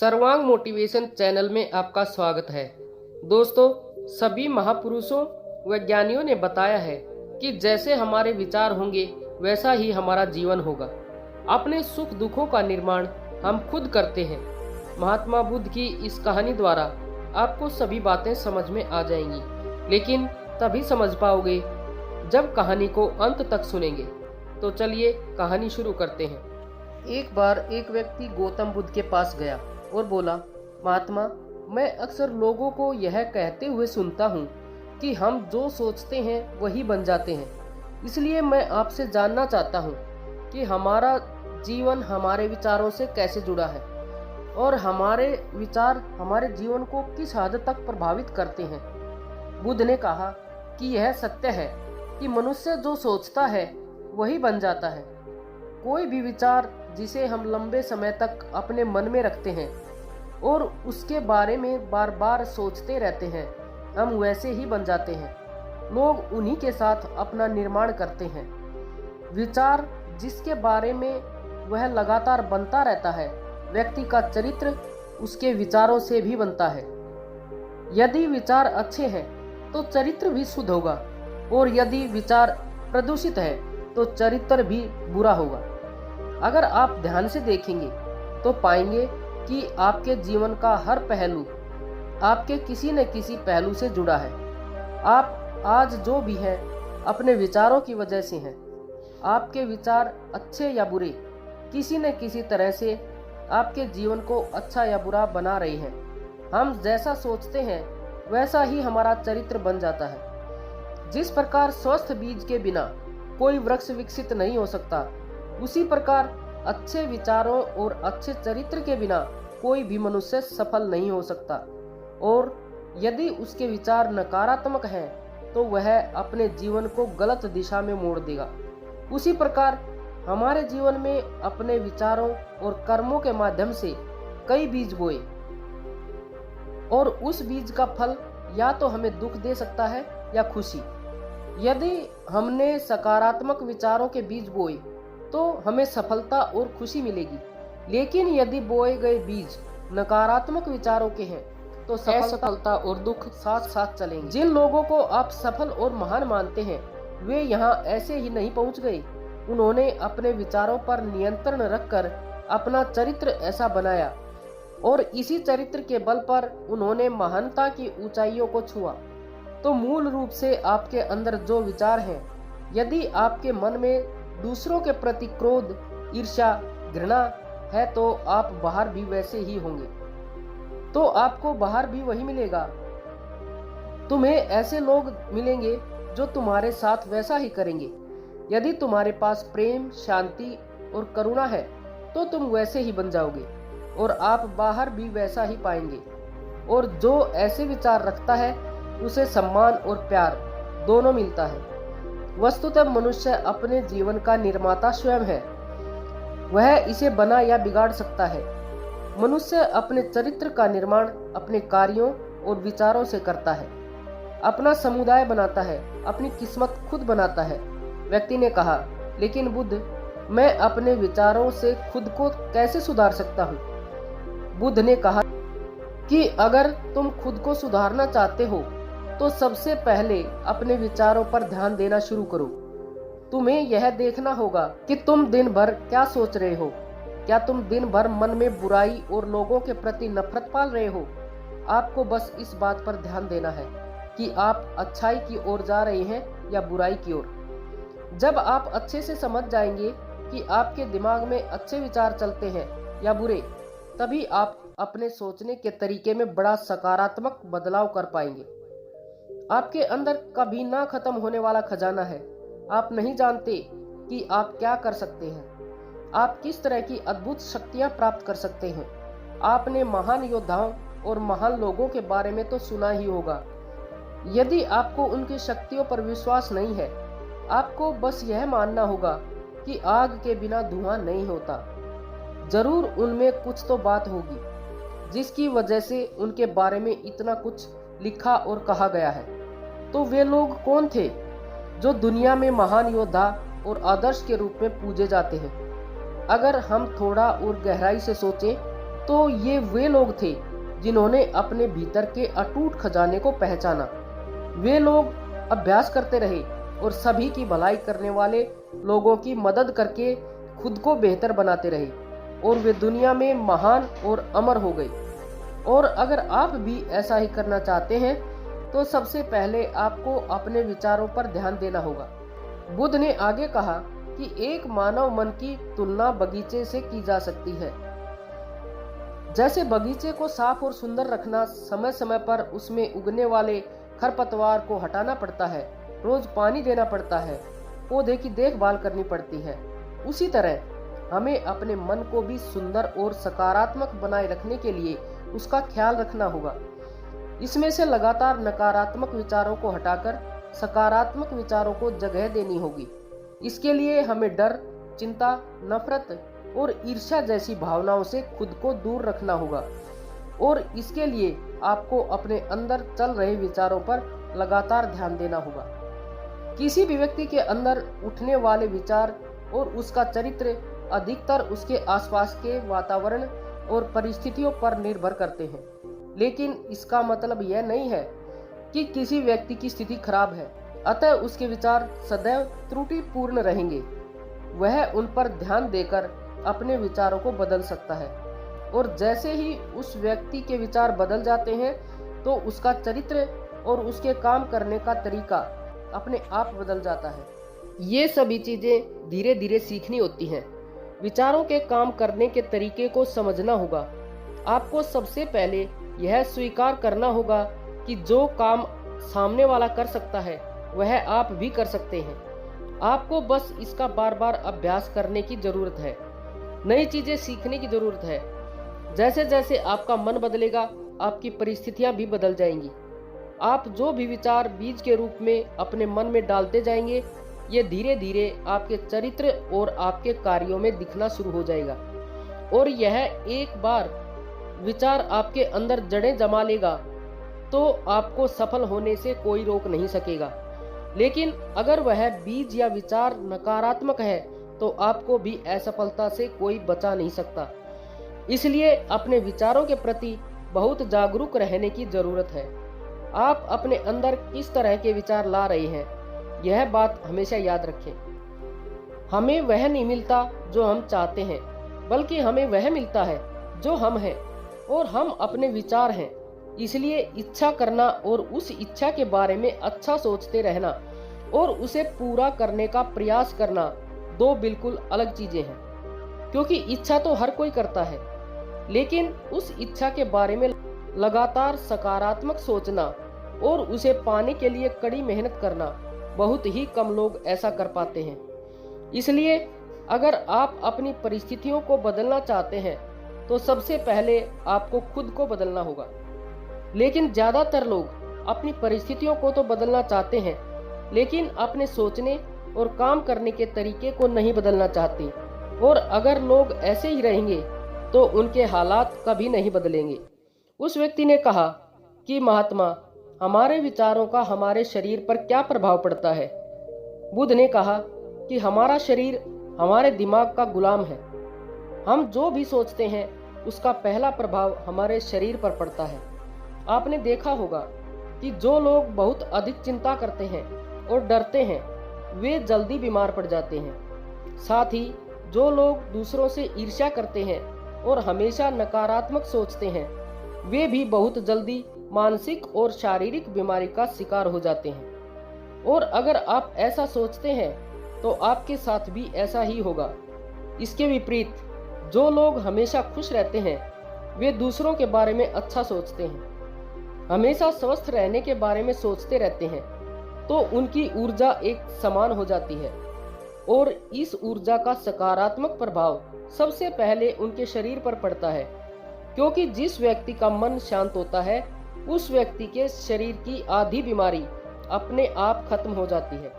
सर्वांग motivation channel में आपका स्वागत है। दोस्तों, सभी महापुरुषों व ज्ञानियों ने बताया है कि जैसे हमारे विचार होंगे वैसा ही हमारा जीवन होगा। अपने सुख दुखों का निर्माण हम खुद करते हैं। महात्मा बुद्ध की इस कहानी द्वारा आपको सभी बातें समझ में आ जाएंगी, लेकिन तभी समझ पाओगे जब कहानी को अंत तक सुनेंगे। तो चलिए कहानी शुरू करते हैं। एक बार एक व्यक्ति गौतम बुद्ध के पास गया और बोला, महात्मा, मैं अक्सर लोगों को यह कहते हुए सुनता हूँ कि हम जो सोचते हैं वही बन जाते हैं। इसलिए मैं आपसे जानना चाहता हूँ कि हमारा जीवन हमारे विचारों से कैसे जुड़ा है और हमारे विचार हमारे जीवन को किस हद तक प्रभावित करते हैं। बुद्ध ने कहा कि यह सत्य है कि मनुष्य जो सोचता है वही बन जाता है। कोई भी विचार जिसे हम लंबे समय तक अपने मन में रखते हैं और उसके बारे में बार बार सोचते रहते हैं, हम वैसे ही बन जाते हैं। लोग उन्हीं के साथ अपना निर्माण करते हैं। विचार जिसके बारे में वह लगातार बनता रहता है, व्यक्ति का चरित्र उसके विचारों से भी बनता है। यदि विचार अच्छे हैं तो चरित्र भी शुद्ध होगा, और यदि विचार प्रदूषित है तो चरित्र भी बुरा होगा। अगर आप ध्यान से देखेंगे तो पाएंगे कि आपके जीवन का हर पहलू आपके किसी न किसी पहलू से जुड़ा है। आप आज जो भी हैं अपने विचारों की वजह से हैं। आपके विचार अच्छे या बुरे किसी न किसी तरह से आपके जीवन को अच्छा या बुरा बना रहे हैं। हम जैसा सोचते हैं वैसा ही हमारा चरित्र बन जाता है। जिस प्रकार स्वस्थ बीज के बिना कोई वृक्ष विकसित नहीं हो सकता, उसी प्रकार अच्छे विचारों और अच्छे चरित्र के बिना कोई भी मनुष्य सफल नहीं हो सकता। और यदि उसके विचार नकारात्मक हैं तो वह अपने जीवन को गलत दिशा में मोड़ देगा। उसी प्रकार हमारे जीवन में अपने विचारों और कर्मों के माध्यम से कई बीज बोए, और उस बीज का फल या तो हमें दुख दे सकता है या खुशी। यदि हमने सकारात्मक विचारों के बीज बोए तो हमें सफलता और खुशी मिलेगी, लेकिन यदि बोए गए बीज नकारात्मक विचारों के हैं तो असफलता और दुख साथ साथ चलेंगे। जिन लोगों को आप सफल और महान मानते हैं वे यहाँ ऐसे ही नहीं पहुँच गए। उन्होंने अपने विचारों पर नियंत्रण रखकर अपना चरित्र ऐसा बनाया, और इसी चरित्र के बल पर उन्होंने महानता की ऊंचाइयों को छुआ। तो मूल रूप से आपके अंदर जो विचार हैं, यदि आपके मन में दूसरों के प्रति क्रोध, ईर्ष्या, घृणा है तो आप बाहर भी वैसे ही होंगे। तो आपको बाहर भी वही मिलेगा। तुम्हें ऐसे लोग मिलेंगे जो तुम्हारे साथ वैसा ही करेंगे। यदि तुम्हारे पास प्रेम, शांति और करुणा है तो तुम वैसे ही बन जाओगे और आप बाहर भी वैसा ही पाएंगे। और जो ऐसे विचार रखता है उसे सम्मान और प्यार दोनों मिलता है। वस्तुतः मनुष्य अपने जीवन का निर्माता स्वयं है। वह इसे बना या बिगाड़ सकता है। मनुष्य अपने चरित्र का निर्माण अपने कार्यों और विचारों से करता है, अपना समुदाय बनाता है, अपनी किस्मत खुद बनाता है। व्यक्ति ने कहा, लेकिन बुद्ध, मैं अपने विचारों से खुद को कैसे सुधार सकता हूँ? बुद्ध ने कहा कि अगर तुम खुद को सुधारना चाहते हो तो सबसे पहले अपने विचारों पर ध्यान देना शुरू करो। तुम्हें यह देखना होगा कि तुम दिन भर क्या सोच रहे हो। क्या तुम दिन भर मन में बुराई और लोगों के प्रति नफरत पाल रहे हो? आपको बस इस बात पर ध्यान देना है कि आप अच्छाई की ओर जा रहे हैं या बुराई की ओर। जब आप अच्छे से समझ जाएंगे कि आपके दिमाग में अच्छे विचार चलते हैं या बुरे, तभी आप अपने सोचने के तरीके में बड़ा सकारात्मक बदलाव कर पाएंगे। आपके अंदर कभी ना खत्म होने वाला खजाना है। आप नहीं जानते कि आप क्या कर सकते हैं, आप किस तरह की अद्भुत शक्तियां प्राप्त कर सकते हैं। आपने महान योद्धाओं और महान लोगों के बारे में तो सुना ही होगा। यदि आपको उनकी शक्तियों पर विश्वास नहीं है, आपको बस यह मानना होगा कि आग के बिना धुआं नहीं होता। जरूर उनमें कुछ तो बात होगी जिसकी वजह से उनके बारे में इतना कुछ लिखा और कहा गया है। तो वे लोग कौन थे जो दुनिया में महान योद्धा और आदर्श के रूप में पूजे जाते हैं? अगर हम थोड़ा और गहराई से सोचें तो ये वे लोग थे जिन्होंने अपने भीतर के अटूट खजाने को पहचाना। वे लोग अभ्यास करते रहे और सभी की भलाई करने वाले लोगों की मदद करके खुद को बेहतर बनाते रहे और वे दुनिया में महान और अमर हो गए। और अगर आप भी ऐसा ही करना चाहते हैं तो सबसे पहले आपको अपने विचारों पर ध्यान देना होगा। बुद्ध ने आगे कहा कि एक मानव मन की तुलना बगीचे से की जा सकती है। जैसे बगीचे को साफ और सुंदर रखना, समय समय पर उसमें उगने वाले खरपतवार को हटाना पड़ता है, रोज पानी देना पड़ता है, पौधे की देखभाल करनी पड़ती है, उसी तरह हमें अपने मन को भी सुंदर और सकारात्मक बनाए रखने के लिए उसका ख्याल रखना होगा। इसमें से लगातार नकारात्मक विचारों को हटाकर सकारात्मक विचारों को जगह देनी होगी। इसके लिए हमें डर, चिंता, नफरत और ईर्ष्या जैसी भावनाओं से खुद को दूर रखना होगा। और इसके लिए आपको अपने अंदर चल रहे विचारों पर लगातार ध्यान देना होगा। किसी भी व्यक्ति के अंदर उठने वाले विचार और उसका चरित्र अधिकतर उसके आसपास के वातावरण और परिस्थितियों पर निर्भर करते हैं। लेकिन इसका मतलब यह नहीं है कि किसी व्यक्ति की स्थिति खराब है, अतः उसके विचार सदैव त्रुटिपूर्ण रहेंगे। वह उन पर ध्यान देकर अपने विचारों को बदल सकता है, और जैसे ही उस व्यक्ति के विचार बदल जाते हैं तो उसका चरित्र और उसके काम करने का तरीका अपने आप बदल जाता है। ये सभी चीजें धीरे धीरे सीखनी होती हैं। विचारों के काम करने के तरीके को समझना होगा। आपको सबसे पहले यह स्वीकार करना होगा कि जो काम सामने वाला कर सकता है वह आप भी कर सकते हैं। आपको बस इसका बार बार अभ्यास करने की जरूरत है, नई चीजें सीखने की जरूरत है। जैसे जैसे आपका मन बदलेगा, आपकी परिस्थितियां भी बदल जाएंगी। आप जो भी विचार बीज के रूप में अपने मन में डालते जाएंगे, ये धीरे धीरे आपके चरित्र और आपके कार्यों में दिखना शुरू हो जाएगा। और यह एक बार विचार आपके अंदर जड़ें जमा लेगा तो आपको सफल होने से कोई रोक नहीं सकेगा। लेकिन अगर वह बीज या विचार नकारात्मक है तो आपको भी असफलता से कोई बचा नहीं सकता। इसलिए अपने विचारों के प्रति बहुत जागरूक रहने की जरूरत है। आप अपने अंदर किस तरह के विचार ला रहे हैं, यह बात हमेशा याद रखें। हमें वह नहीं मिलता जो हम चाहते हैं, बल्कि हमें वह मिलता है जो हम हैं, और हम अपने विचार हैं। इसलिए इच्छा करना और उस इच्छा के बारे में अच्छा सोचते रहना और उसे पूरा करने का प्रयास करना दो बिल्कुल अलग चीजें हैं। क्योंकि इच्छा तो हर कोई करता है, लेकिन उस इच्छा के बारे में लगातार सकारात्मक सोचना और उसे पाने के लिए कड़ी मेहनत करना, बहुत ही कम लोग ऐसा कर पाते हैं। इसलिए अगर आप अपनी परिस्थितियों को बदलना चाहते हैं तो सबसे पहले आपको खुद को बदलना होगा। लेकिन ज्यादातर लोग अपनी परिस्थितियों को तो बदलना चाहते हैं, लेकिन अपने सोचने और काम करने के तरीके को नहीं बदलना चाहते। और अगर लोग ऐसे ही रहेंगे तो उनके हालात कभी नहीं बदलेंगे। उस व्यक्ति ने कहा कि महात्मा, हमारे विचारों का हमारे शरीर पर क्या प्रभाव पड़ता है? बुद्ध ने कहा कि हमारा शरीर हमारे दिमाग का गुलाम है। हम जो भी सोचते हैं उसका पहला प्रभाव हमारे शरीर पर पड़ता है। आपने देखा होगा कि जो लोग बहुत अधिक चिंता करते हैं और डरते हैं वे जल्दी बीमार पड़ जाते हैं। साथ ही जो लोग दूसरों से ईर्ष्या करते हैं और हमेशा नकारात्मक सोचते हैं वे भी बहुत जल्दी मानसिक और शारीरिक बीमारी का शिकार हो जाते हैं। और अगर आप ऐसा सोचते हैं तो आपके साथ भी ऐसा ही होगा। इसके विपरीत जो लोग हमेशा खुश रहते हैं वे दूसरों के बारे में अच्छा सोचते हैं, हमेशा स्वस्थ रहने के बारे में सोचते रहते हैं, तो उनकी ऊर्जा एक समान हो जाती है। और इस ऊर्जा का सकारात्मक प्रभाव सबसे पहले उनके शरीर पर पड़ता है, क्योंकि जिस व्यक्ति का मन शांत होता है उस व्यक्ति के शरीर की आधी बीमारी अपने आप खत्म हो जाती है।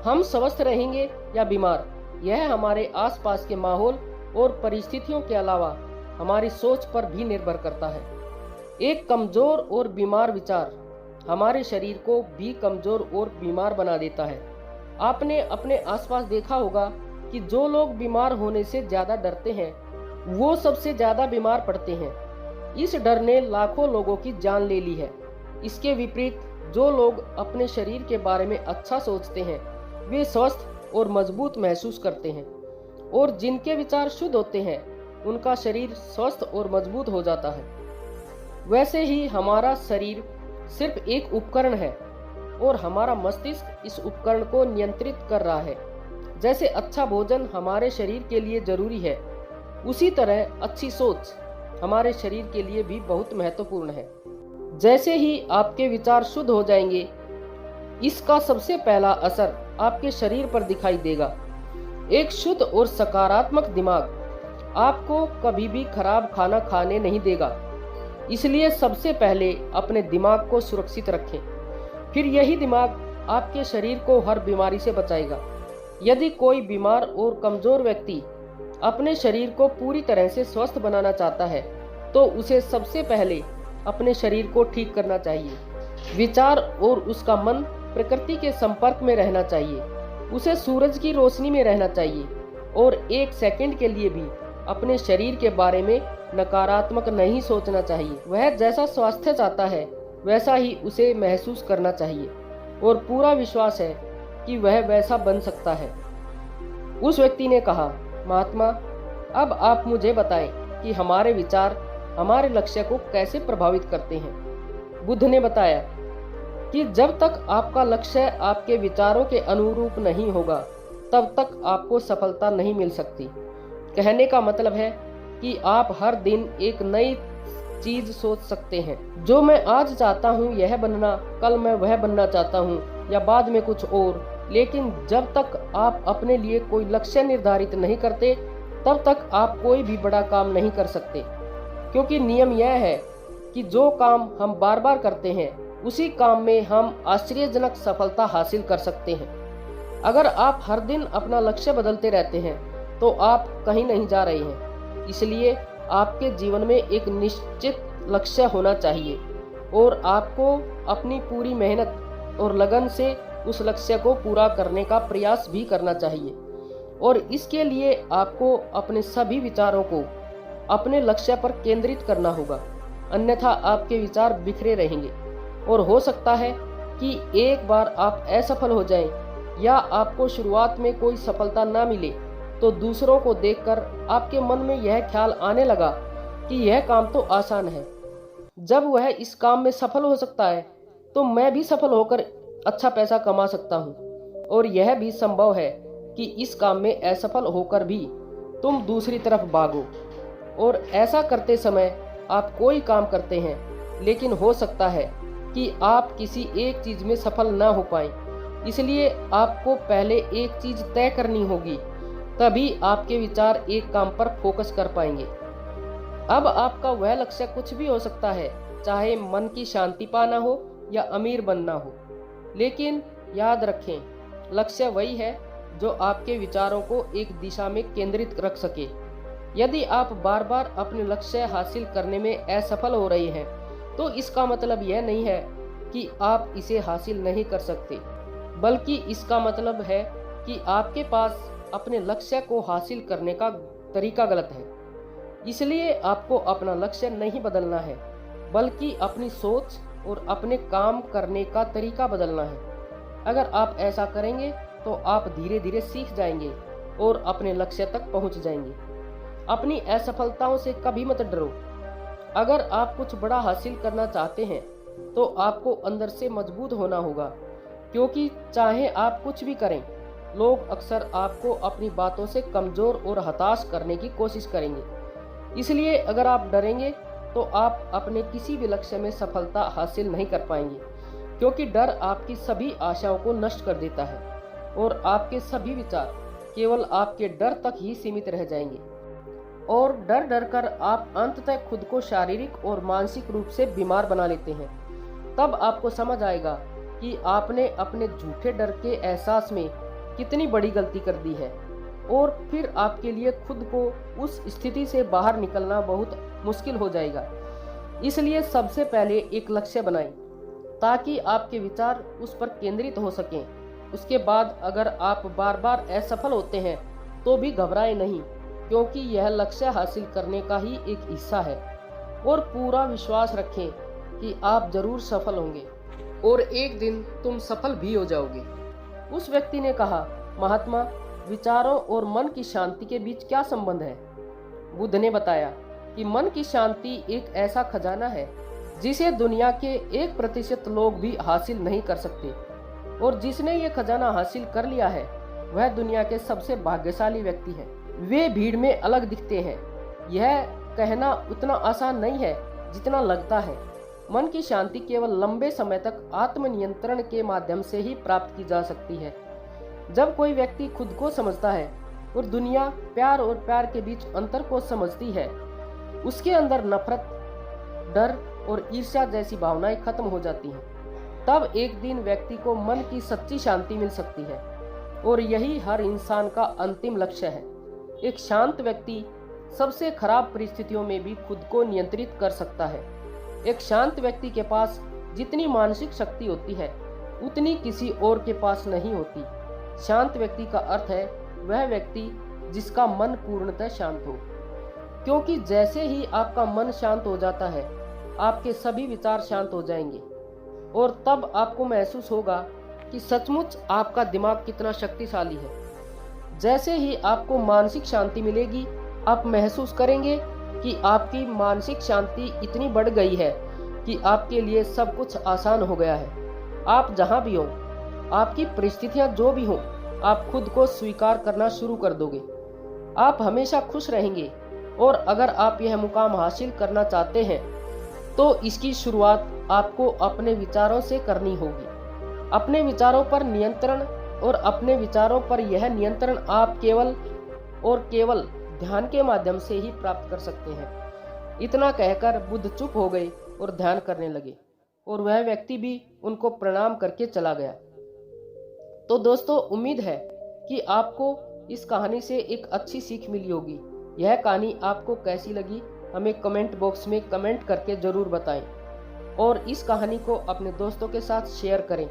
हम स्वस्थ रहेंगे या बीमार, यह हमारे आसपास के माहौल और परिस्थितियों के अलावा हमारी सोच पर भी निर्भर करता है। एक कमजोर और बीमार विचार हमारे शरीर को भी कमजोर और बीमार बना देता है। आपने अपने आसपास देखा होगा कि जो लोग बीमार होने से ज्यादा डरते हैं वो सबसे ज्यादा बीमार पड़ते हैं। इस डर ने लाखों लोगों की जान ले ली है। इसके विपरीत जो लोग अपने शरीर के बारे में अच्छा सोचते हैं वे स्वस्थ और मजबूत महसूस करते हैं, और जिनके विचार शुद्ध होते हैं उनका शरीर स्वस्थ और मजबूत हो जाता है। वैसे ही हमारा शरीर सिर्फ एक उपकरण है और हमारा मस्तिष्क इस उपकरण को नियंत्रित कर रहा है। जैसे अच्छा भोजन हमारे शरीर के लिए जरूरी है, उसी तरह अच्छी सोच हमारे शरीर के लिए भी बहुत महत्वपूर्ण है। जैसे ही आपके विचार शुद्ध हो जाएंगे, इसका सबसे पहला असर आपके शरीर पर दिखाई देगा। एक शुद्ध और सकारात्मक दिमाग आपको कभी भी खराब खाना खाने नहीं देगा। इसलिए सबसे पहले अपने दिमाग को सुरक्षित रखें, फिर यही दिमाग आपके शरीर को हर बीमारी से बचाएगा। यदि कोई बीमार और कमजोर व्यक्ति अपने शरीर को पूरी तरह से स्वस्थ बनाना चाहता है तो उसे सबसे पहले अपने शरीर को ठीक करना चाहिए। विचार और उसका मन प्रकृति के संपर्क में रहना चाहिए। उसे सूरज की रोशनी में रहना चाहिए और एक सेकंड के लिए भी अपने शरीर के बारे में नकारात्मक नहीं सोचना चाहिए। वह जैसा स्वास्थ्य चाहता है वैसा ही उसे महसूस करना चाहिए और पूरा विश्वास है कि वह वैसा बन सकता है। उस व्यक्ति ने कहा, महात्मा, अब आप मुझे बताएं कि हमारे विचार हमारे लक्ष्य को कैसे प्रभावित करते हैं। बुद्ध ने बताया कि जब तक आपका लक्ष्य आपके विचारों के अनुरूप नहीं होगा तब तक आपको सफलता नहीं मिल सकती। कहने का मतलब है कि आप हर दिन एक नई चीज सोच सकते हैं। जो मैं आज चाहता हूँ यह बनना, कल मैं वह बनना चाहता हूँ या बाद में कुछ और। लेकिन जब तक आप अपने लिए कोई लक्ष्य निर्धारित नहीं करते तब तक आप कोई भी बड़ा काम नहीं कर सकते, क्योंकि नियम यह है कि जो काम हम बार बार करते हैं उसी काम में हम आश्चर्यजनक सफलता हासिल कर सकते हैं। अगर आप हर दिन अपना लक्ष्य बदलते रहते हैं तो आप कहीं नहीं जा रहे हैं। इसलिए आपके जीवन में एक निश्चित लक्ष्य होना चाहिए और आपको अपनी पूरी मेहनत और लगन से उस लक्ष्य को पूरा करने का प्रयास भी करना चाहिए। और इसके लिए आपको अपने सभी विचारों को अपने लक्ष्य पर केंद्रित करना होगा, अन्यथा आपके विचार बिखरे रहेंगे और हो सकता है कि एक बार आप असफल हो जाएं या आपको शुरुआत में कोई सफलता ना मिले तो दूसरों को देखकर आपके मन में यह ख्याल आने लगा कि यह काम तो आसान है। जब वह इस काम में सफल हो सकता है तो मैं भी सफल होकर अच्छा पैसा कमा सकता हूँ। और यह भी संभव है कि इस काम में असफल होकर भी तुम दूसरी तरफ भागो और ऐसा करते समय आप कोई काम करते हैं, लेकिन हो सकता है कि आप किसी एक चीज में सफल ना हो पाएं। इसलिए आपको पहले एक चीज तय करनी होगी, तभी आपके विचार एक काम पर फोकस कर पाएंगे। अब आपका वह लक्ष्य कुछ भी हो सकता है, चाहे मन की शांति पाना हो या अमीर बनना हो। लेकिन याद रखें, लक्ष्य वही है जो आपके विचारों को एक दिशा में केंद्रित रख सके। यदि आप बार बार अपने लक्ष्य हासिल करने में असफल हो रहे हैं तो इसका मतलब यह नहीं है कि आप इसे हासिल नहीं कर सकते, बल्कि इसका मतलब है कि आपके पास अपने लक्ष्य को हासिल करने का तरीका गलत है। इसलिए आपको अपना लक्ष्य नहीं बदलना है, बल्कि अपनी सोच और अपने काम करने का तरीका बदलना है। अगर आप ऐसा करेंगे तो आप धीरे धीरे सीख जाएंगे और अपने लक्ष्य तक पहुंच जाएंगे। अपनी असफलताओं से कभी मत डरो। अगर आप कुछ बड़ा हासिल करना चाहते हैं तो आपको अंदर से मजबूत होना होगा, क्योंकि चाहे आप कुछ भी करें, लोग अक्सर आपको अपनी बातों से कमजोर और हताश करने की कोशिश करेंगे। इसलिए अगर आप डरेंगे तो आप अपने किसी भी लक्ष्य में सफलता हासिल नहीं कर पाएंगे, क्योंकि डर आपकी सभी आशाओं को नष्ट कर देता है और आपके सभी विचार केवल आपके डर तक ही सीमित रह जाएंगे। और डर डर कर आप अंततः खुद को शारीरिक और मानसिक रूप से बीमार बना लेते हैं। तब आपको समझ आएगा कि आपने अपने झूठे डर के एहसास में कितनी बड़ी गलती कर दी है, और फिर आपके लिए खुद को उस स्थिति से बाहर निकलना बहुत मुश्किल हो जाएगा। इसलिए सबसे पहले एक लक्ष्य बनाएं ताकि आपके विचार उस पर केंद्रित हो सकें। उसके बाद अगर आप बार बार असफल होते हैं तो भी घबराएं नहीं, क्योंकि यह लक्ष्य हासिल करने का ही एक हिस्सा है। और पूरा विश्वास रखें कि आप जरूर सफल होंगे और एक दिन तुम सफल भी हो जाओगे। उस व्यक्ति ने कहा, महात्मा, विचारों और मन की शांति के बीच क्या संबंध है? बुद्ध ने बताया कि मन की शांति एक ऐसा खजाना है जिसे दुनिया के 1% लोग भी हासिल नहीं कर सकते, और जिसने ये खजाना हासिल कर लिया है वह दुनिया के सबसे भाग्यशाली व्यक्ति है। वे भीड़ में अलग दिखते हैं, यह कहना उतना आसान नहीं है जितना लगता है। मन की शांति केवल लंबे समय तक आत्मनियंत्रण के माध्यम से ही प्राप्त की जा सकती है। जब कोई व्यक्ति खुद को समझता है और दुनिया प्यार और प्यार के बीच अंतर को समझती है, उसके अंदर नफरत, डर और ईर्ष्या जैसी भावनाएं खत्म हो जाती हैं। तब एक दिन व्यक्ति को मन की सच्ची शांति मिल सकती है, और यही हर इंसान का अंतिम लक्ष्य है। एक शांत व्यक्ति सबसे खराब परिस्थितियों में भी खुद को नियंत्रित कर सकता है। एक शांत व्यक्ति के पास जितनी मानसिक शक्ति होती है उतनी किसी और के पास नहीं होती। शांत व्यक्ति का अर्थ है वह व्यक्ति जिसका मन पूर्णतः शांत हो, क्योंकि जैसे ही आपका मन शांत हो जाता है आपके सभी विचार शांत हो जाएंगे, और तब आपको महसूस होगा कि सचमुच आपका दिमाग कितना शक्तिशाली है। जैसे ही आपको मानसिक शांति मिलेगी, आप महसूस करेंगे कि आपकी मानसिक शांति इतनी बढ़ गई है कि आपके लिए सब कुछ आसान हो गया है। आप जहां भी हो, आपकी परिस्थितियां जो भी हों, आप खुद को स्वीकार करना शुरू कर दोगे। आप हमेशा खुश रहेंगे, और अगर आप यह मुकाम हासिल करना चाहते हैं तो इसकी शुरुआत आपको अपने विचारों से करनी होगी। अपने विचारों पर नियंत्रण, और अपने विचारों पर यह नियंत्रण आप केवल और केवल ध्यान के माध्यम से ही प्राप्त कर सकते हैं। इतना कहकर बुद्ध चुप हो गए और ध्यान करने लगे, और वह व्यक्ति भी उनको प्रणाम करके चला गया। तो दोस्तों, उम्मीद है कि आपको इस कहानी से एक अच्छी सीख मिली होगी। यह कहानी आपको कैसी लगी हमें कमेंट बॉक्स में कमेंट करके जरूर बताएं, और इस कहानी को अपने दोस्तों के साथ शेयर करें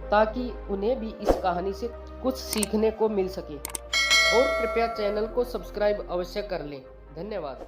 ताकि उन्हें भी इस कहानी से कुछ सीखने को मिल सके। और कृपया चैनल को सब्सक्राइब अवश्य कर लें। धन्यवाद।